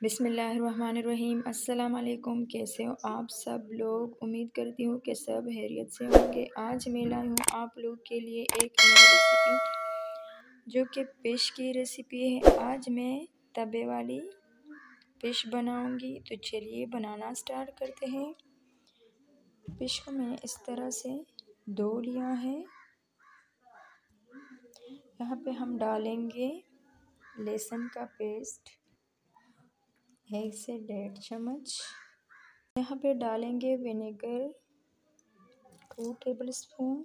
बिस्मिल्लाहिर्रहमानिर्रहीम। अस्सलाम वालेकुम। कैसे हो आप सब लोग? उम्मीद करती हूँ कि सब खैरियत से होंगे। आज मैं लाई हूँ आप लोग के लिए एक नई रेसिपी, जो कि फिश की रेसिपी है। आज मैं तवे वाली फिश बनाऊँगी, तो चलिए बनाना स्टार्ट करते हैं। फिश को मैं इस तरह से धो लिया है। यहाँ पे हम डालेंगे लहसुन का पेस्ट 1 से 1.5 चम्मच। यहाँ पे डालेंगे विनेगर 2 टेबलस्पून,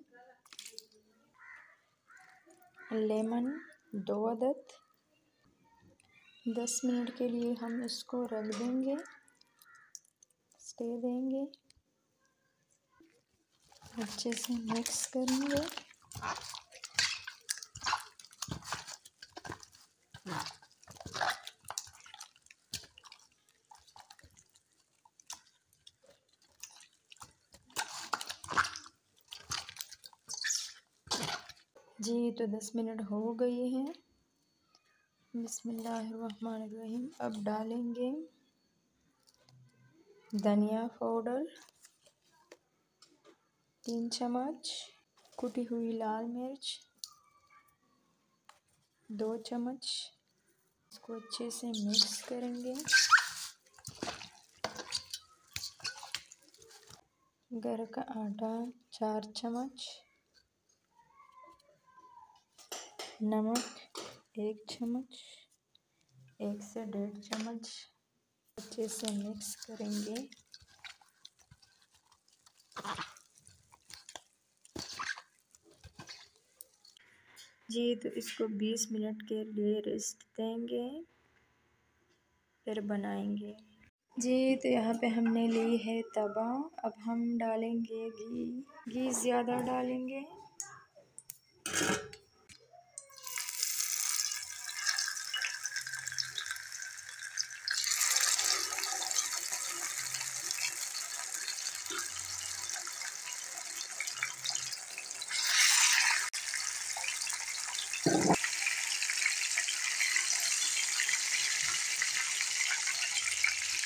लेमन 2 अदद। 10 मिनट के लिए हम इसको रख देंगे, स्टे देंगे, अच्छे से मिक्स करेंगे। जी तो 10 मिनट हो गए हैं। बिस्मिल्लाहिर्रहमानिर्रहीम। अब डालेंगे धनिया पाउडर 3 चम्मच, कुटी हुई लाल मिर्च 2 चम्मच। इसको अच्छे से मिक्स करेंगे। घर का आटा 4 चम्मच, नमक 1 चम्मच, 1 से 1.5 चम्मच। अच्छे से मिक्स करेंगे। जी तो इसको 20 मिनट के लिए रेस्ट देंगे, फिर बनाएंगे। जी तो यहाँ पे हमने ली है तवा। अब हम डालेंगे घी ज़्यादा डालेंगे।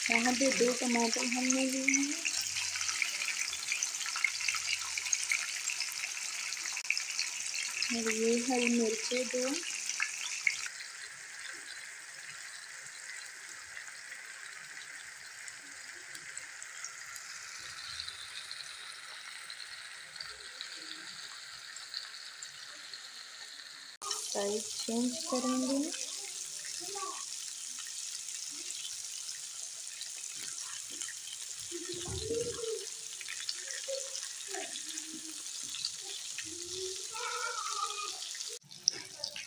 यहाँ पे 2 टमाटर हमने लिए हैं। और ये हरी मिर्चें 2। साइज चेंज करेंगे।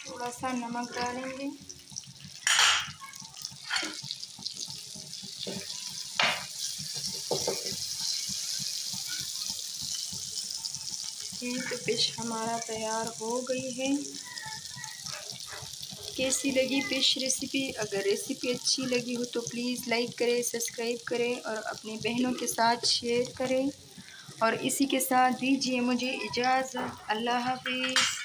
थोड़ा सा नमक डालेंगे। ये तो फिश हमारा तैयार हो गई है। कैसी लगी फिश रेसिपी? अगर रेसिपी अच्छी लगी हो तो प्लीज़ लाइक करें, सब्सक्राइब करें और अपनी बहनों के साथ शेयर करें। और इसी के साथ दीजिए मुझे इजाज़त। अल्लाह हाफ़िज़।